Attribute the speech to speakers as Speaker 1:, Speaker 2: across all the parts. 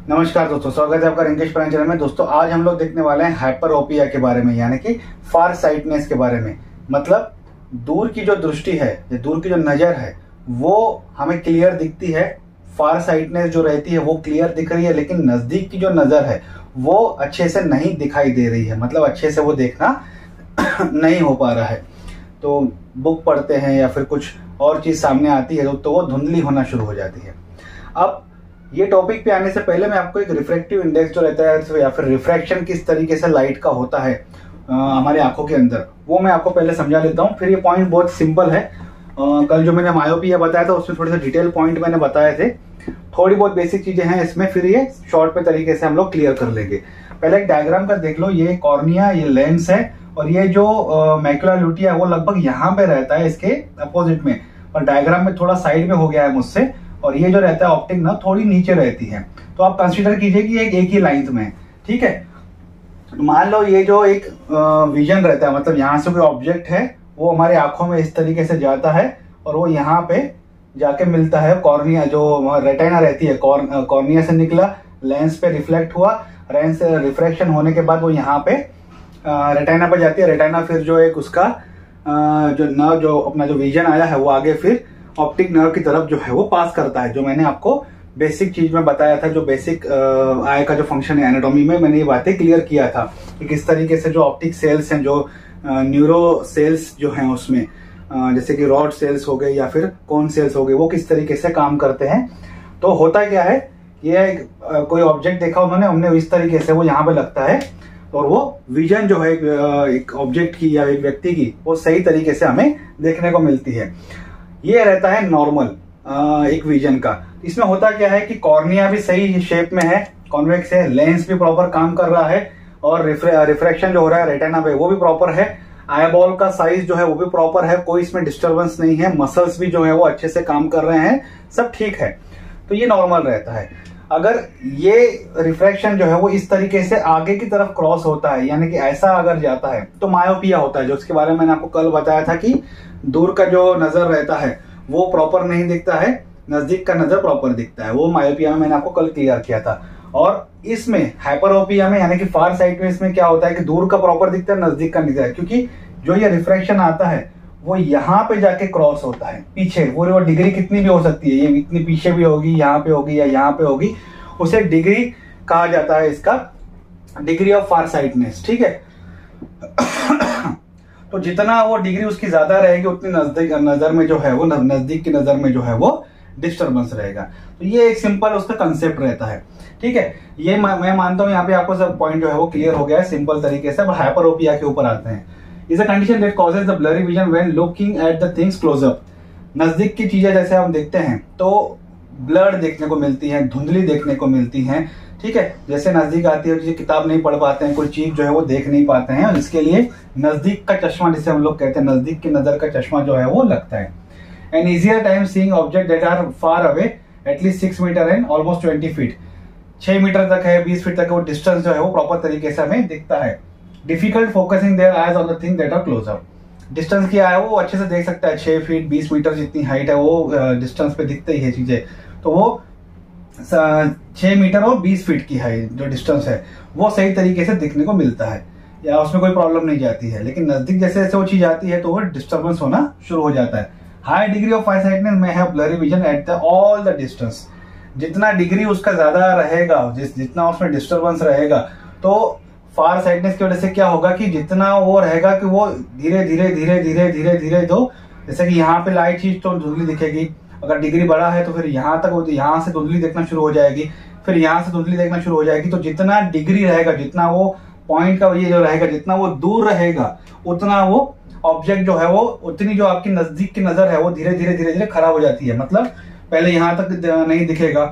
Speaker 1: नमस्कार दोस्तों, स्वागत है आपका रिंकेश प्राण चैनल में। दोस्तों आज हम लोग देखने वाले हैं हाइपरोपिया के बारे में, यानी कि फार साइटनेस के बारे में। मतलब दूर की जो दृष्टि है, या दूर की जो नजर है, वो हमें क्लियर दिखती है। फार साइटनेस जो रहती है वो क्लियर दिख रही है, लेकिन नजदीक की जो नजर है वो अच्छे से नहीं दिखाई दे रही है। मतलब अच्छे से वो देखना नहीं हो पा रहा है। तो बुक पढ़ते हैं या फिर कुछ और चीज सामने आती है तो वो धुंधली होना शुरू हो जाती है। अब ये टॉपिक पे आने से पहले मैं आपको एक रिफ्रैक्टिव इंडेक्स जो रहता है या फिर रिफ्रैक्शन किस तरीके से लाइट का होता है हमारी आंखों के अंदर, वो मैं आपको पहले समझा लेता हूँ। फिर ये पॉइंट बहुत सिंपल है। कल जो मैंने मायोपिया बताया था उसमें थोड़े से डिटेल पॉइंट मैंने बताए थे। थोड़ी बहुत बेसिक चीजें हैं इसमें, फिर ये शॉर्ट पे तरीके से हम लोग क्लियर कर लेंगे। पहले एक डायग्राम का देख लो। ये कॉर्निया, ये लेंस है, और ये जो मैक्युला ल्यूटिया है वो लगभग यहाँ पे रहता है, इसके अपोजिट में। और डायग्राम में थोड़ा साइड में हो गया है मुझसे, और ये जो रहता है ऑप्टिक नर्व थोड़ी नीचे रहती है। तो आप कंसीडर कीजिए कि एक ही लाइन में, ठीक है। मान लो ये जो एक विजन रहता है, मतलब यहाँ से कोई ऑब्जेक्ट है वो हमारे आंखों में इस तरीके से जाता है और वो यहाँ पे जाके मिलता है कॉर्निया, जो रेटिना रहती है। कॉर्निया से निकला, लेंस पे रिफ्लेक्ट हुआ, लेंस से रिफ्रैक्शन होने के बाद वो यहाँ पे रेटिना पे जाती है। रेटिना फिर जो एक उसका जो नर्व, जो अपना जो विजन आया है वो आगे फिर ऑप्टिक नर्व की तरफ जो है वो पास करता है। जो मैंने आपको बेसिक चीज में बताया था, जो बेसिक आई का जो फंक्शन है एनाटॉमी में, मैंने ये बातें क्लियर किया था कि किस तरीके से जो ऑप्टिक सेल्स हैं, जो न्यूरो सेल्स जो हैं उसमें, जैसे कि रॉड सेल्स हो गए या फिर कोन सेल्स हो गए, वो किस तरीके से काम करते हैं। तो होता क्या है, ये कोई ऑब्जेक्ट देखा उन्होंने, हमने इस तरीके से वो यहाँ पे लगता है, और वो विजन जो है एक ऑब्जेक्ट की या एक व्यक्ति की, वो सही तरीके से हमें देखने को मिलती है। ये रहता है नॉर्मल एक विजन का। इसमें होता क्या है कि कॉर्निया भी सही शेप में है, कॉन्वेक्स है, लेंस भी प्रॉपर काम कर रहा है, और रिफ्रैक्शन जो हो रहा है रेटिना पे वो भी प्रॉपर है। आईबॉल का साइज जो है वो भी प्रॉपर है, कोई इसमें डिस्टर्बेंस नहीं है। मसल्स भी जो है वो अच्छे से काम कर रहे हैं, सब ठीक है। तो ये नॉर्मल रहता है। अगर ये रिफ्रैक्शन जो है वो इस तरीके से आगे की तरफ क्रॉस होता है, यानी कि ऐसा अगर जाता है, तो मायोपिया होता है। जो उसके बारे में मैंने आपको कल बताया था कि दूर का जो नजर रहता है वो प्रॉपर नहीं दिखता है, नजदीक का नजर प्रॉपर दिखता है। वो मायोपिया में मैंने आपको कल क्लियर किया था। और इसमें हाइपरोपिया में, यानी कि फार साइड में, इसमें क्या होता है कि दूर का प्रॉपर दिखता है, नजदीक का नहीं दिखता है। क्योंकि जो ये रिफ्रैक्शन आता है वो यहाँ पे जाके क्रॉस होता है पीछे। वो डिग्री कितनी भी हो सकती है, ये इतनी पीछे भी होगी, यहाँ पे होगी या यहाँ पे होगी, उसे डिग्री कहा जाता है, इसका डिग्री ऑफ फार साइटनेस, ठीक है। तो जितना वो डिग्री उसकी ज्यादा रहेगी, उतनी नजदीक नजर में जो है वो, नजदीक की नजर में जो है वो डिस्टर्बेंस रहेगा। तो ये एक सिंपल उसका कंसेप्ट रहता है, ठीक है। ये मैं मानता हूं यहाँ पे आपको सब पॉइंट जो है वो क्लियर हो गया है सिंपल तरीके से। अब हाइपरोपिया के ऊपर आते हैं। Is a condition that causes the blurry vision when looking at the things close up. नजदीक की चीजें जैसे हम देखते हैं तो ब्लर देखने को मिलती है, धुंधली देखने को मिलती है, ठीक है। जैसे नजदीक आती है, किताब नहीं पढ़ पाते हैं, कोई चीज जो है वो देख नहीं पाते हैं, और इसके लिए नजदीक का चश्मा, जिसे हम लोग कहते हैं, नजदीक की नजर का चश्मा जो है वो लगता है। An easier time seeing object that are far away at least 6 metre and almost 20 feet. 6 metre तक है, 20 फीट तक वो डिस्टेंस जो है वो प्रॉपर तरीके से हमें दिखता है। Difficult focusing their eyes on the thing that are close up. Distance क्या है वो अच्छे से देख सकता है, 6 फीट 20 मीटर जितनी हाइट है वो डिस्टेंस पे दिखते ही है चीजें। तो वो 6 मीटर और 20 फीट की है जो डिस्टेंस है वो सही तरीके से दिखने को मिलता है, या उसमें कोई प्रॉब्लम नहीं जाती है। लेकिन नजदीक जैसे जैसे वो चीज आती है तो वो डिस्टर्बेंस होना शुरू हो जाता है। High degree of far sightedness में है blurry vision at the all the distance. जितना डिग्री उसका ज्यादा रहेगा, जितना उसमें डिस्टर्बेंस रहेगा, तो फार साइटनेस की वजह से क्या होगा कि जितना वो रहेगा कि वो धीरे धीरे धीरे धीरे धीरे धीरे, तो जैसे कि यहाँ पे लाइट चीज तो धुंधली दिखेगी। अगर डिग्री बड़ा है तो फिर यहाँ तक, यहाँ से धुंधली देखना शुरू हो जाएगी, फिर यहाँ से धुंधली देखना शुरू हो जाएगी। तो जितना डिग्री रहेगा, जितना वो पॉइंट का ये जो रहेगा, जितना वो दूर रहेगा, उतना वो ऑब्जेक्ट जो है वो, उतनी जो आपकी नजदीक की नजर है वो धीरे धीरे धीरे धीरे खराब हो जाती है। मतलब पहले यहाँ तक नहीं दिखेगा,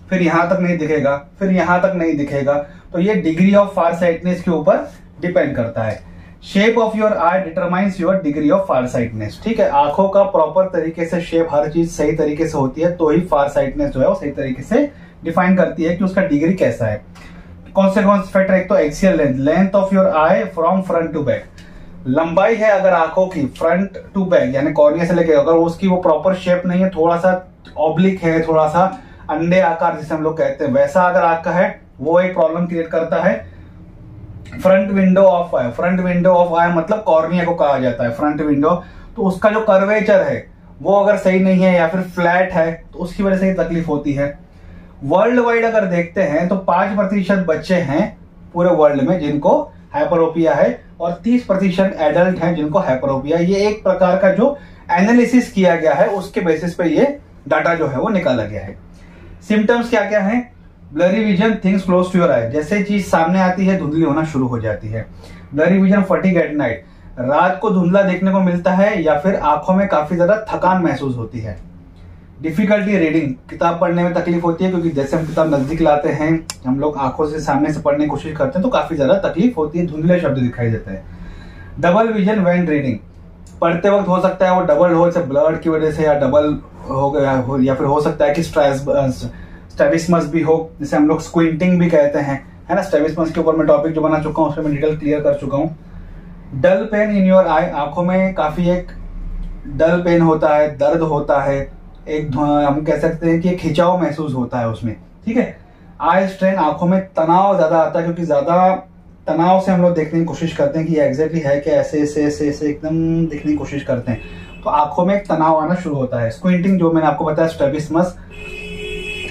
Speaker 1: फिर यहाँ तक नहीं दिखेगा, फिर यहाँ तक नहीं दिखेगा। तो ये डिग्री ऑफ फार साइटनेस के ऊपर डिपेंड करता है। Shape of your I determines your degree of far sightedness, ठीक है। आंखों का प्रॉपर तरीके से शेप, हर चीज सही तरीके से होती है तो ही फार साइटनेस जो है वो सही तरीके से डिफाइन करती है कि उसका डिग्री कैसा है। कौन से फैक्टर, एक तो axial length, length of your eye from front to back. लंबाई है अगर आंखों की फ्रंट टू बैक, यानी कॉर्निया से लेके, अगर उसकी वो प्रॉपर शेप नहीं है, थोड़ा सा ऑब्लिक है, थोड़ा सा अंडे आकार जिसे हम लोग कहते हैं, वैसा अगर आंख का है वो एक प्रॉब्लम क्रिएट करता है। Front window of eye, front window of eye मतलब कॉर्निया को कहा जाता है फ्रंट विंडो, तो उसका जो कर्वेचर है वो अगर सही नहीं है या फिर फ्लैट है तो उसकी वजह से ये तकलीफ होती है। वर्ल्ड वाइड अगर देखते हैं तो 5% बच्चे हैं पूरे वर्ल्ड में जिनको हाइपरोपिया है और 30% एडल्ट हैं जिनको हाइपरोपिया। ये एक प्रकार का जो एनालिसिस किया गया है उसके बेसिस पे ये डाटा जो है वो निकाला गया है। सिम्टम्स क्या क्या है? Blurry vision, things close to your eye, जैसे चीज सामने आती है धुंधली होना शुरू हो जाती है। Blurry vision, fatigue at night, रात को धुंधला देखने को मिलता है या फिर आंखों में काफी ज्यादा थकान महसूस होती है। डिफिकल्टी रीडिंग, किताब पढ़ने में तकलीफ होती है क्योंकि जैसे हम किताब नजदीक लाते हैं, हम लोग आंखों से सामने से पढ़ने की कोशिश करते हैं तो काफी ज्यादा तकलीफ होती है, धुंधले शब्द दिखाई देते हैं। डबल विजन व्हेन रीडिंग, पढ़ते वक्त हो सकता है वो डबल हो, जैसे ब्लड की वजह से या डबल हो गया हो, या फिर हो सकता है कि स्ट्रैबिस्मस भी हो, जिसे हम लोग स्क्विंटिंग भी कहते हैं, है ना। स्ट्रैबिस्मस के ऊपर मैं टॉपिक जो बना चुका हूँ उसमें मैं डिटेल क्लियर कर चुका हूँ। डल पेन इन योर आई, आंखों में काफी एक डल पेन होता है, दर्द होता है, एक हम कह सकते हैं कि एक खिंचाव महसूस होता है उसमें, ठीक है। आई स्ट्रेन, आंखों में तनाव ज्यादा आता है क्योंकि ज्यादा तनाव से हम लोग देखने की कोशिश करते हैं कि एग्जैक्टली है क्या, ऐसे ऐसे ऐसे ऐसे एकदम देखने की कोशिश करते हैं तो आंखों में एक तनाव आना शुरू होता है। स्क्विंटिंग जो मैंने आपको बताया, स्ट्रैबिस्मस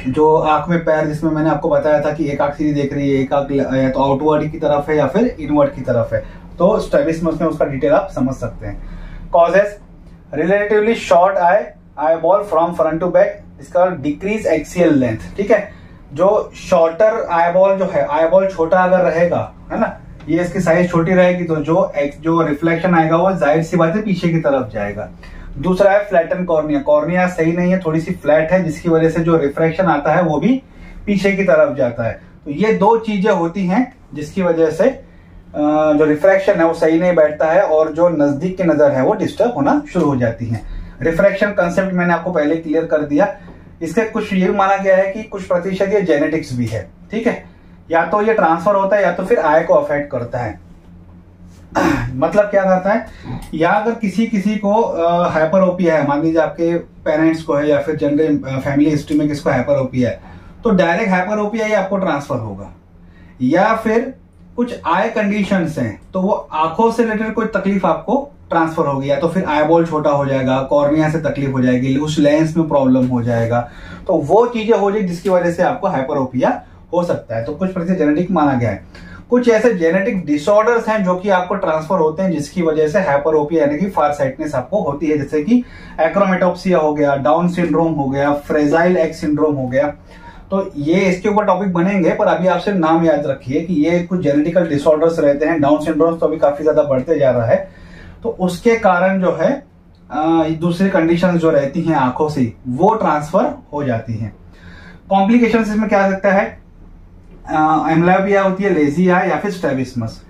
Speaker 1: जो आंख में पैर, जिसमें मैंने आपको बताया था कि एक आंख सीधी देख रही है, एक आंख या तो आउटवर्ड की तरफ है या फिर इनवर्ड की तरफ है, तो स्ट्रैबिस्मस में उसका डिटेल आप समझ सकते हैं। Causes, relatively short eye ball from front to back, इसका डिक्रीज एक्सियल लेंथ, ठीक है। जो शॉर्टर आई बॉल जो है, आई बॉल छोटा अगर रहेगा, है ना, ये इसकी साइज छोटी रहेगी तो जो रिफ्लेक्शन आएगा वो जाहिर सी बात है पीछे की तरफ जाएगा। दूसरा है फ्लैटन कॉर्निया, कॉर्निया सही नहीं है, थोड़ी सी फ्लैट है जिसकी वजह से जो रिफ्रैक्शन आता है वो भी पीछे की तरफ जाता है। तो ये दो चीजें होती हैं जिसकी वजह से जो रिफ्रैक्शन है वो सही नहीं बैठता है और जो नजदीक की नजर है वो डिस्टर्ब होना शुरू हो जाती है। रिफ्रैक्शन कंसेप्ट मैंने आपको पहले क्लियर कर दिया। इसके कुछ ये माना गया है कि कुछ प्रतिशत ये जेनेटिक्स भी है, ठीक है, या तो ये ट्रांसफर होता है या तो फिर आई को अफेक्ट करता है। मतलब क्या करता है, या अगर किसी को हाइपरोपिया है, मान लीजिए आपके पेरेंट्स को है या फिर जनरल फैमिली हिस्ट्री में किसको हाइपरोपिया है, तो डायरेक्ट हाइपरोपिया ही आपको ट्रांसफर होगा। या फिर कुछ आई कंडीशंस हैं तो वो आंखों से रिलेटेड कोई तकलीफ आपको ट्रांसफर होगी, या तो फिर आई बॉल छोटा हो जाएगा, कॉर्निया से तकलीफ हो जाएगी, उस लेंस में प्रॉब्लम हो जाएगा, तो वो चीजें हो जाएगी जिसकी वजह से आपको हाइपरोपिया हो सकता है। तो कुछ प्रतिशत जेनेटिक माना गया है। कुछ ऐसे जेनेटिक डिसऑर्डर्स हैं जो कि आपको ट्रांसफर होते हैं जिसकी वजह से हाइपरोपिया यानी कि फार साइटनेस आपको होती है, जैसे कि एक्रोमेटोप्सिया हो गया, डाउन सिंड्रोम हो गया, फ्रेजाइल एक्स सिंड्रोम हो गया। तो ये इसके ऊपर टॉपिक बनेंगे, पर अभी आप सिर्फ नाम याद रखिए कि ये कुछ जेनेटिकल डिसऑर्डर्स रहते हैं। डाउन सिंड्रोम तो अभी काफी ज्यादा बढ़ते जा रहा है, तो उसके कारण जो है दूसरी कंडीशंस जो रहती हैं आंखों से वो ट्रांसफर हो जाती हैं। कॉम्प्लिकेशंस इसमें क्या आ सकता है, एम्ब्लायोपिया होती है, लेजी आई या फिर स्ट्रैबिस्मस।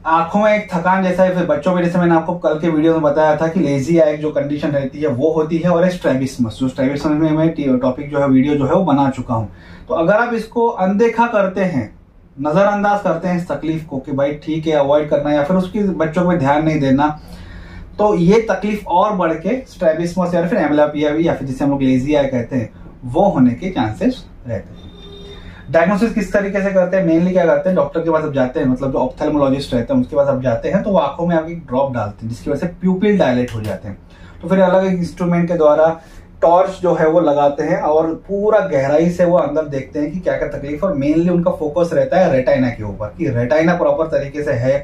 Speaker 1: आंखों में एक थकान जैसा है, फिर बच्चों में जैसे मैंने आपको कल के वीडियो में बताया था कि लेजी आई जो कंडीशन रहती है वो होती है, और एक स्ट्रैबिस्मस, जो स्ट्रैबिस्मस में मैं टॉपिक जो है वीडियो जो है वो बना चुका हूं। तो अगर आप इसको अनदेखा करते हैं, नजरअंदाज करते हैं इस तकलीफ को कि भाई ठीक है अवॉइड करना या फिर उसकी बच्चों पे ध्यान नहीं देना, तो ये तकलीफ और बढ़ के स्ट्रैबिस्मस या फिर एम्ब्लायोपिया भी या फिर जिसे हम लोग लेजी आई कहते हैं वो होने के चांसेस रहते हैं। डायग्नोसिस किस तरीके से करते हैं, मेनली क्या करते हैं, डॉक्टर के पास अब जाते हैं, मतलब जो ऑप्थेल्मोलॉजिस्ट रहते हैं उसके पास अब जाते हैं तो वो आंखों में आगे ड्रॉप डालते हैं जिसकी वजह से प्यूपिल डायलेट हो जाते हैं। तो फिर अलग एक इंस्ट्रूमेंट के द्वारा टॉर्च जो है वो लगाते हैं और पूरा गहराई से वो अंदर देखते हैं कि क्या क्या तकलीफ, और मेनली उनका फोकस रहता है रेटाइना के ऊपर कि रेटाइना प्रॉपर तरीके से है,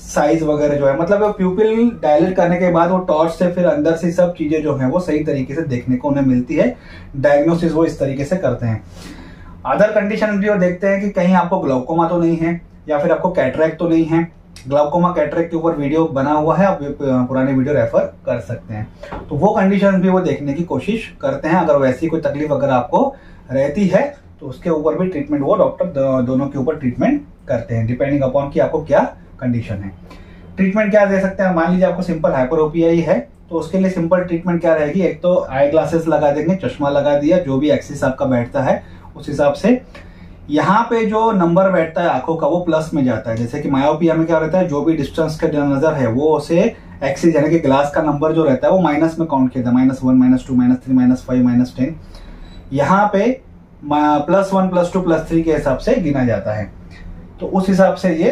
Speaker 1: साइज वगैरह जो है, मतलब वो प्यूपिल डायलेट करने के बाद वो टॉर्च से फिर अंदर से सब चीजें जो है वो सही तरीके से देखने को उन्हें मिलती है। डायग्नोसिस वो इस तरीके से करते हैं। अदर कंडीशन भी वो देखते हैं कि कहीं आपको ग्लाउकोमा तो नहीं है या फिर आपको कैटरेक्ट तो नहीं है। ग्लाउकोमा कैटरेक्ट के ऊपर वीडियो बना हुआ है, आप पुराने वीडियो रेफर कर सकते हैं। तो वो कंडीशन भी वो देखने की कोशिश करते हैं। अगर वैसी कोई तकलीफ अगर आपको रहती है तो उसके ऊपर भी ट्रीटमेंट वो डॉक्टर दोनों के ऊपर ट्रीटमेंट करते हैं डिपेंडिंग अपॉन कि आपको क्या कंडीशन है। ट्रीटमेंट क्या दे सकते हैं, मान लीजिए आपको सिंपल हाइपरोपिया ही है तो उसके लिए सिंपल ट्रीटमेंट क्या रहेगी, एक तो आई ग्लासेस लगा देंगे, चश्मा लगा दिया, जो भी एक्सिस आपका बैठता है उस हिसाब से। यहाँ पे जो नंबर बैठता है आंखों का वो प्लस में जाता है, जैसे कि मायोपिया में क्या रहता है, जो भी डिस्टेंस का नजर है वो उसे एक्सिस यानी कि ग्लास का नंबर जो रहता है वो माइनस में काउंट किया था, -1, -2, -3, -5, -10। यहाँ पे +1 +2 +3 के हिसाब से गिना जाता है। तो उस हिसाब से ये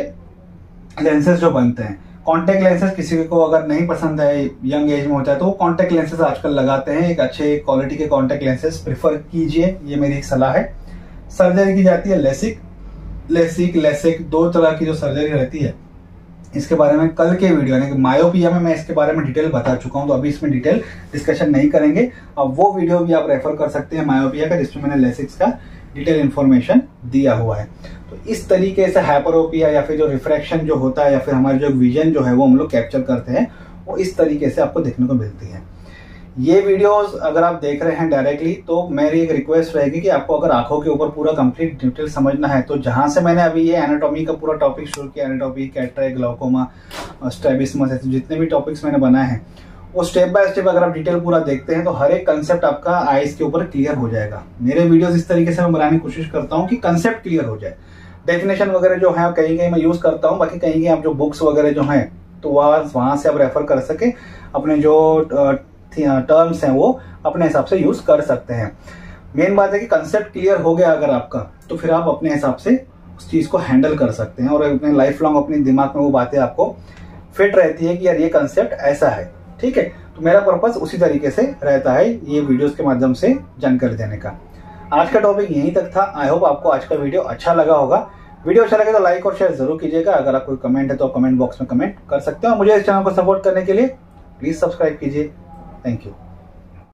Speaker 1: लेंसेज जो बनते हैं। कॉन्टेक्ट लेंसेज किसी को अगर नहीं पसंद है, यंग एज में होता है, तो वो कॉन्टेक्ट लेंसेज आजकल लगाते हैं। एक अच्छे क्वालिटी के कॉन्टेक्ट लेंसेज प्रिफर कीजिए, ये मेरी एक सलाह है। सर्जरी की जाती है लेसिक 2 तरह की जो सर्जरी रहती है, इसके बारे में कल के वीडियो यानी कि मायोपिया में मैं इसके बारे में डिटेल बता चुका हूं, तो अभी इसमें डिटेल डिस्कशन नहीं करेंगे। अब वो वीडियो भी आप रेफर कर सकते हैं मायोपिया का, जिसमें मैंने लेसिक्स का डिटेल इन्फॉर्मेशन दिया हुआ है। तो इस तरीके से हाइपरोपिया या फिर जो रिफ्रैक्शन जो होता है या फिर हमारी जो विजन जो है वो हम लोग कैप्चर करते हैं, वो इस तरीके से आपको देखने को मिलती है। ये वीडियोस अगर आप देख रहे हैं डायरेक्टली, तो मेरी एक रिक्वेस्ट रहेगी कि आपको अगर आंखों के ऊपर पूरा कंप्लीट डिटेल समझना है, तो जहां से मैंने अभी ये एनाटॉमी का पूरा टॉपिक शुरू किया, एनाटॉमी, कैटरेक्ट, ग्लाउकोमा, स्ट्रैबिस्मस, ऐसे जितने भी टॉपिक्स मैंने बनाए हैं, वो स्टेप बाय स्टेप अगर आप डिटेल पूरा देखते हैं तो हर एक कंसेप्ट आपका आईज के ऊपर क्लियर हो जाएगा। मेरे वीडियोस इस तरीके से मैं बनाने की कोशिश करता हूँ कि कंसेप्ट क्लियर हो जाए। डेफिनेशन वगैरह जो है कहीं कहीं मैं यूज करता हूँ, बाकी कहीं कहीं आप जो बुक्स वगैरह जो हैं तो वहां से आप रेफर कर सके, अपने जो टर्म्स हैं वो अपने हिसाब से यूज कर सकते हैं। मेन बात है कि कंसेप्ट क्लियर हो गया अगर आपका, तो फिर आप अपने हिसाब से उस चीज को हैंडल कर सकते हैं और अपने लाइफ लॉन्ग अपने दिमाग में वो बातें आपको फिट रहती है कि यार ये कंसेप्ट ऐसा है। ठीक है, तो मेरा पर्पस उसी तरीके से रहता है ये वीडियोस के माध्यम से जानकारी देने का। आज का टॉपिक यहीं तक था। आई होप आपको आज का वीडियो अच्छा लगा होगा। वीडियो अच्छा लगे तो लाइक और शेयर जरूर कीजिएगा। अगर आप कोई कमेंट है तो कमेंट बॉक्स में कमेंट कर सकते हो। मुझे इस चैनल को सपोर्ट करने के लिए प्लीज सब्सक्राइब कीजिए। Thank you.